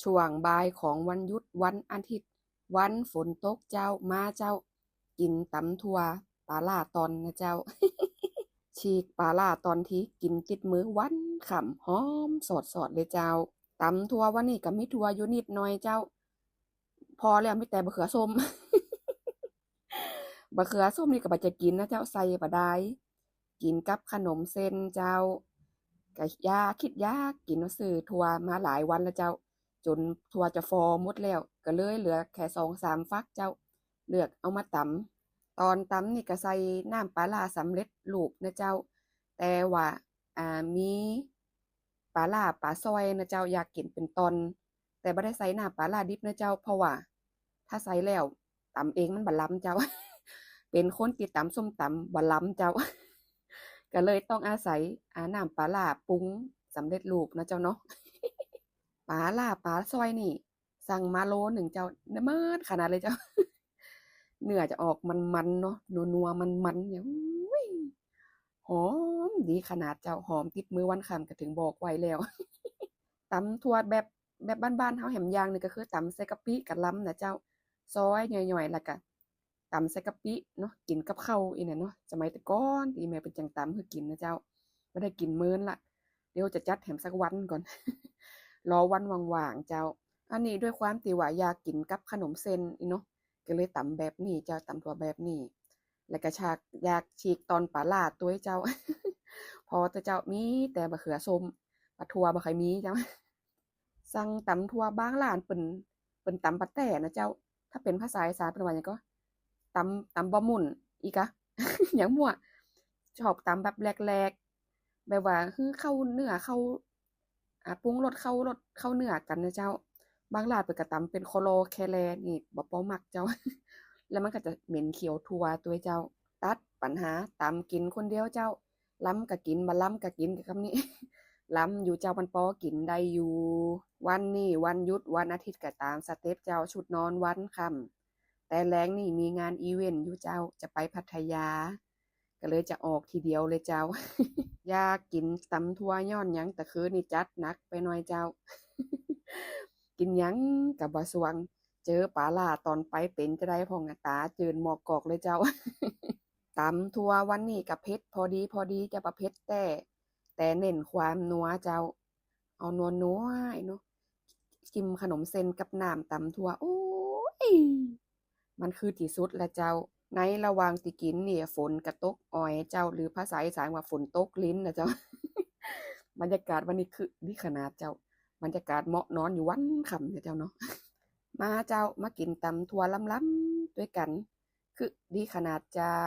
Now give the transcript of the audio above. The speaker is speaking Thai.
ช่วงบ่ายของวันหยุดวันอาทิตย์วันฝนตกเจ้ามาเจ้ากินตำทั่วปลาล่าตอนนะเจ้า ฉีกปลาล่าตอนที่กินติดมือวันขำหอมสดเลยเจ้าตำทั่ววันนี้ก็มีทั่วอยู่นิดหน่อยเจ้าพอแล้วมีแต่บะเขือส้ม บะเขือส้มนี่ก็บ่จะกินนะเจ้าใส่บ่ได้กินกับขนมเส้นเจ้าก็ยากคิดยากกินว่าซื้อถั่วมาหลายวันแล้วเจ้าจนถั่วจะฟอหมดแล้วก็เลยเหลือแค่2-3ฟักเจ้าเลือกเอามาตำตอนตำนี่ก็ใส่น้ำปลาร้าสำเร็จรูปนะเจ้าแต่ว่ามีปลาร้าปลาซอยนะเจ้าอยากกินเป็นตอนแต่บ่ได้ใส่น้ำปลาร้าดิบนะเจ้าเพราะว่าถ้าใส่แล้วตำเองมันบ่ล้ำเจ้า เป็นคนที่ตำส้มตำบ่ล้ำเจ้า ก็เลยต้องอาศัยน้ำปลาร้าปรุงสำเร็จรูปนะเจ้าเนาะปลาล่าปลาซอยนี่สั่งมาโลหนึ่งเจ้าเนื้อมันขนาดเลยเจ้า เนื้อจะออกมันๆเนาะนัวๆมันๆเนี่ยอุ้ยหอมดีขนาดเจ้าหอมติดมือวันคำก็ถึงบอกไว้แล้ว ตำทั่วแบบบ้านๆเฮาแหมอย่างหนึงก็คือตำใส่กะปิกะหล่ำน่ะเจ้าซอยย่อยๆแล้วก็ตำใส่กะปิเนาะกินกับข้าวอีนั่นเนาะสมัยแต่ก่อนที่แม่เป็นจังตำให้กินนะเจ้าบ่ได้กินมื้อละเดี๋ยวจะจัดแถมสักวันก่อนรอวันว่างๆเจ้าอันนี้ด้วยความที่ว่าอยากกินกับขนมเส้นอีเนาะก็เลยตำแบบนี้เจ้าตำทั่วแบบนี้แล้วก็อยากฉีกตอนปลาร้าตัวเจ้าพอแต่เจ้ามีแต่มะเขือส้มปลาทั่วบ่ค่อยมีเจ้า สั่งตำทั่วบางร้านเปิ่นตำปาแต้นะเจ้าถ้าเป็นภาษาอีสานเปิ่นว่าหยังก็ตำบ่หมุ่นอีกะหยังมั่วชอบตำแบบแหลกๆแบบว่าคือเข้าเนื้อเข้าปรุงรสเข้าเนื้อกันนะเจ้าบางร้านเปิ่นก็ตำเป็นโคโลแคแลนี่บ่มักเจ้าแล้วมันก็จะเหม็นเขียวทั่วตัวเจ้าตัดปัญหาตำกินคนเดียวเจ้าล้ำก็กินบ่ล้ำก็กินกับคำนี้ ล้ำอยู่เจ้ามันปอกินได้อยู่วันนี้วันหยุดวันอาทิตย์ก็ตามสเต็ปเจ้าชุดนอนวันค่ำแต่แล้งนี่มีงานอีเวนต์อยู่เจ้าจะไปพัทยาก็เลยจะออกทีเดียวเลยเจ้าอยากกินตำทั่วย้อนหยังแต่คืนนี่จัดหนักไปหน่อยเจ้ากินหยังกับบ่สวงเจอปลาล่าตอนไปเป็นจะได้พองตาเจินหมอกกอกเลยเจ้าตำทั่ววันนี้กับเผ็ดพอดีจะประเผ็ดแต่เน้นความนัวเจ้าเอานัวเนาะกินขนมเส้นกับน้ำตำทั่วโอ้ยมันคือที่สุดละเจ้าในระหว่างที่กินเนี่ยฝนกระตกอ่อยเจ้าหรือภาษาอีสานว่าฝนตกลิ้นนะเจ้าบรรยากาศวันนี้คือดีขนาดเจ้าบรรยากาศเหมาะนอนอยู่วันค่ำเนี่ยเจ้าเนาะมาเจ้ามากินตำทั่วล้ำๆด้วยกันคือดีขนาดเจ้า